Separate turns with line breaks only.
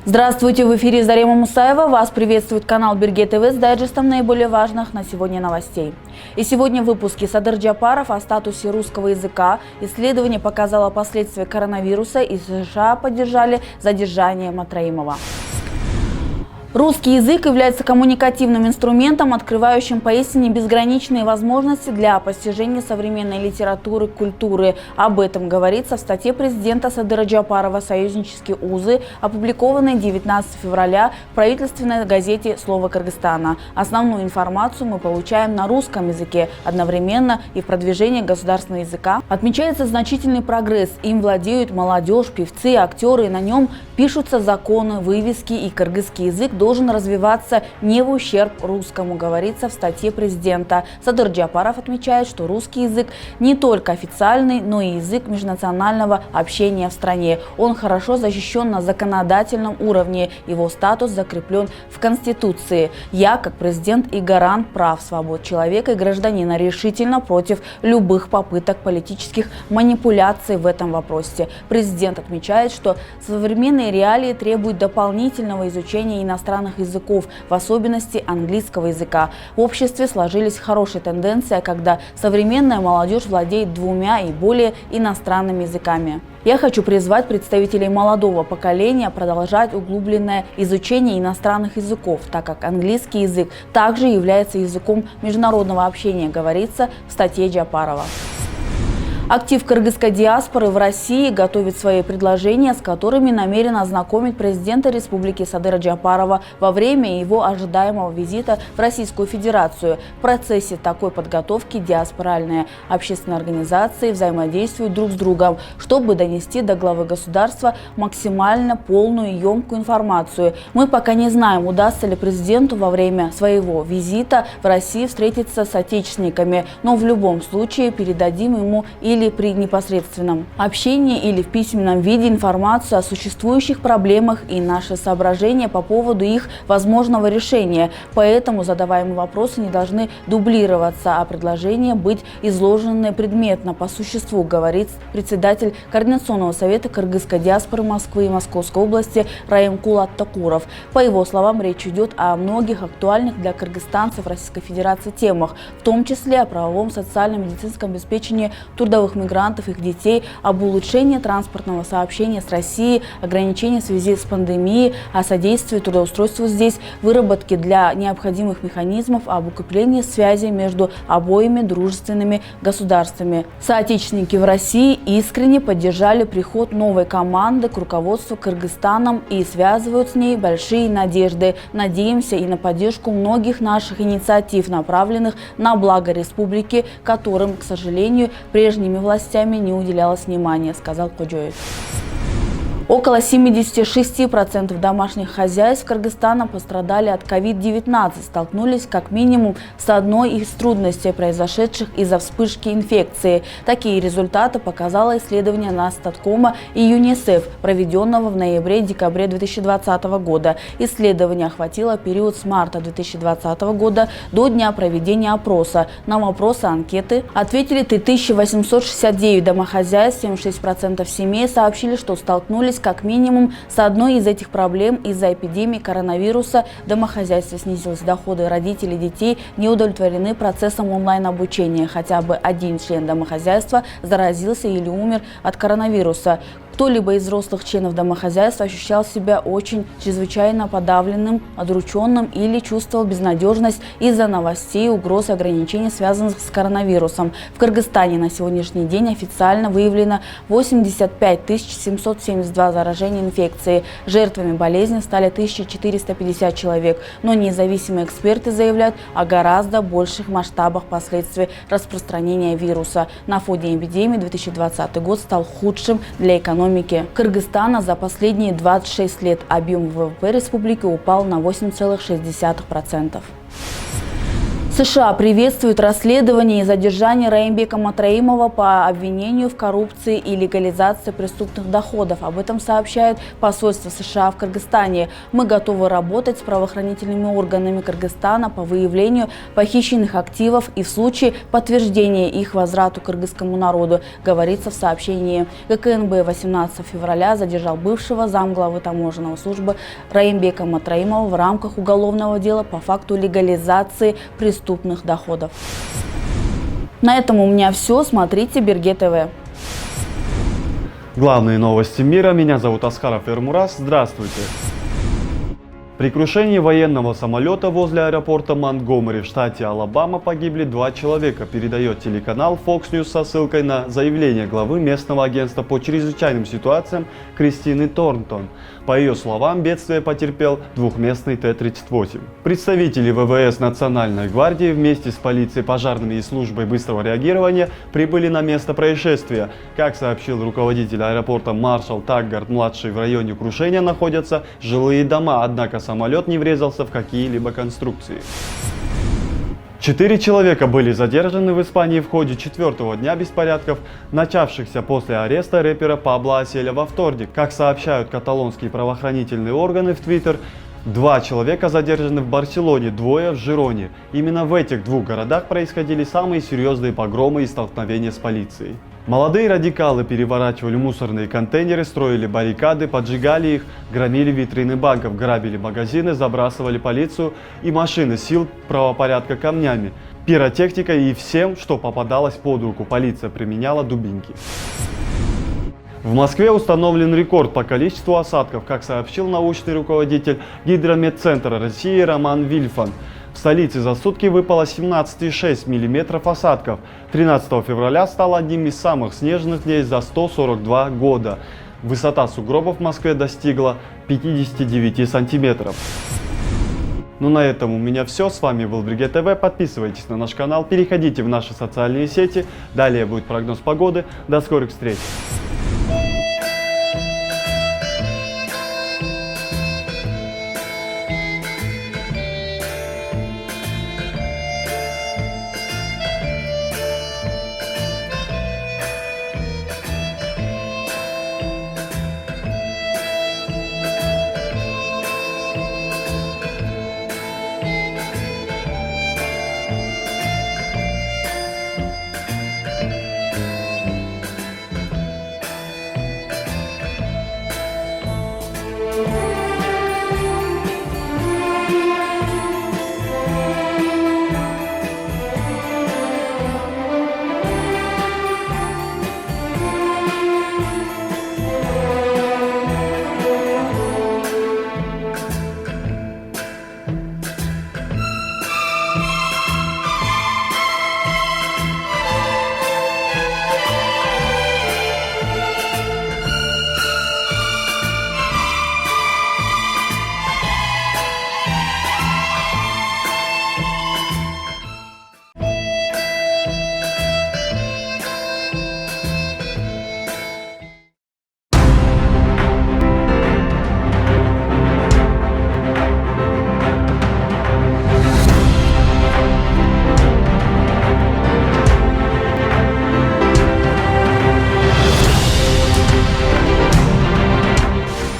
Здравствуйте, в эфире Зарема Мусаева. Вас приветствует канал Бирге ТВ с дайджестом наиболее важных на сегодня новостей. И сегодня в выпуске Садыр Джапаров о статусе русского языка. Исследование показало последствия коронавируса, и США поддержали задержание Матраимова. Русский язык является коммуникативным инструментом, открывающим поистине безграничные возможности для постижения современной литературы, культуры. Об этом говорится в статье президента Садыра Джапарова «Союзнические узы», опубликованной 19 февраля в правительственной газете «Слово Кыргызстана». Основную информацию мы получаем на русском языке. Одновременно и в продвижении государственного языка отмечается значительный прогресс. Им владеют молодежь, певцы, актеры, и на нем пишутся законы, вывески, и кыргызский язык должен развиваться не в ущерб русскому, говорится в статье президента. Садыр Джапаров отмечает, что русский язык не только официальный, но и язык межнационального общения в стране. Он хорошо защищен на законодательном уровне, его статус закреплен в Конституции. Я, как президент и гарант прав, свобод человека и гражданина, решительно против любых попыток политических манипуляций в этом вопросе. Президент отмечает, что современные реалии требуют дополнительного изучения иностранных языков, в особенности английского языка. В обществе сложились хорошие тенденции, когда современная молодежь владеет двумя и более иностранными языками. Я хочу призвать представителей молодого поколения продолжать углубленное изучение иностранных языков, так как английский язык также является языком международного общения, говорится в статье Джапарова. Актив кыргызской диаспоры в России готовит свои предложения, с которыми намерен ознакомить президента Республики Садыра Джапарова во время его ожидаемого визита в Российскую Федерацию. В процессе такой подготовки диаспоральные общественные организации взаимодействуют друг с другом, чтобы донести до главы государства максимально полную и емкую информацию. Мы пока не знаем, удастся ли президенту во время своего визита в России встретиться с отечественниками, но в любом случае передадим ему или при непосредственном общении, или в письменном виде информацию о существующих проблемах и наши соображения по поводу их возможного решения. Поэтому задаваемые вопросы не должны дублироваться, а предложения быть изложены предметно, по существу, говорит председатель Координационного совета кыргызской диаспоры Москвы и Московской области Раимкул Аттакуров. По его словам, речь идет о многих актуальных для кыргызстанцев Российской Федерации темах, в том числе о правовом, социальном, медицинском обеспечении трудовых мигрантов, их детей, об улучшении транспортного сообщения с Россией, ограничении в связи с пандемией, о содействии трудоустройству здесь, выработке для необходимых механизмов, об укреплении связи между обоими дружественными государствами. Соотечественники в России искренне поддержали приход новой команды к руководству Кыргызстаном и связывают с ней большие надежды. Надеемся и на поддержку многих наших инициатив, направленных на благо республики, которым, к сожалению, прежними властями не уделялось внимания, сказал Коджоев. Около 76% домашних хозяйств Кыргызстана пострадали от COVID-19, столкнулись как минимум с одной из трудностей, произошедших из-за вспышки инфекции. Такие результаты показало исследование Росстаткома и ЮНИСЕФ, проведенного в ноябре-декабре 2020 года. Исследование охватило период с марта 2020 года до дня проведения опроса. На вопросы анкеты ответили 3869 домохозяйств, 76% семей сообщили, что столкнулись как минимум с одной из этих проблем из-за эпидемии коронавируса. В домохозяйстве снизились доходы родителей детей, не удовлетворены процессом онлайн-обучения. Хотя бы один член домохозяйства заразился или умер от коронавируса. Кто-либо из взрослых членов домохозяйства ощущал себя очень чрезвычайно подавленным, удрученным или чувствовал безнадежность из-за новостей, угроз и ограничений, связанных с коронавирусом. В Кыргызстане на сегодняшний день официально выявлено 85 772 заражения инфекцией. Жертвами болезни стали 1450 человек, но независимые эксперты заявляют о гораздо больших масштабах последствий распространения вируса. На фоне эпидемии 2020 год стал худшим для экономики Кыргызстана за последние 26 лет. Объем ВВП республики упал на 8,6%. США приветствуют расследование и задержание Раимбека Матраимова по обвинению в коррупции и легализации преступных доходов. Об этом сообщает посольство США в Кыргызстане. Мы готовы работать с правоохранительными органами Кыргызстана по выявлению похищенных активов и в случае подтверждения их возврату кыргызскому народу, говорится в сообщении. ГКНБ 18 февраля задержал бывшего замглавы таможенной службы Раимбека Матраимова в рамках уголовного дела по факту легализации преступных доходов. На этом у меня все. Смотрите Бирге ТВ.
Главные новости мира. Меня зовут Аскаров Эрмурас. Здравствуйте. При крушении военного самолета возле аэропорта Монтгомери в штате Алабама погибли 2 человека, передает телеканал Fox News со ссылкой на заявление главы местного агентства по чрезвычайным ситуациям Кристины Торнтон. По ее словам, бедствие потерпел двухместный Т-38. Представители ВВС Национальной гвардии вместе с полицией, пожарными и службой быстрого реагирования прибыли на место происшествия. Как сообщил руководитель аэропорта Маршал Таггард-младший, в районе крушения находятся жилые дома, однако самолет не врезался в какие-либо конструкции. 4 человека были задержаны в Испании в ходе 4-го дня беспорядков, начавшихся после ареста рэпера Пабло Аселя во вторник. Как сообщают каталонские правоохранительные органы в Твиттер, 2 человека задержаны в Барселоне, 2 в Жироне. Именно в этих 2 городах происходили самые серьезные погромы и столкновения с полицией. Молодые радикалы переворачивали мусорные контейнеры, строили баррикады, поджигали их, громили витрины банков, грабили магазины, забрасывали полицию и машины сил правопорядка камнями, пиротехникой и всем, что попадалось под руку. Полиция применяла дубинки. В Москве установлен рекорд по количеству осадков, как сообщил научный руководитель Гидрометцентра России Роман Вильфан. В столице за сутки выпало 17,6 мм осадков. 13 февраля стал одним из самых снежных дней за 142 года. Высота сугробов в Москве достигла 59 сантиметров. Ну на этом у меня все. С вами был Бирге ТВ. Подписывайтесь на наш канал, переходите в наши социальные сети. Далее будет прогноз погоды. До скорых встреч!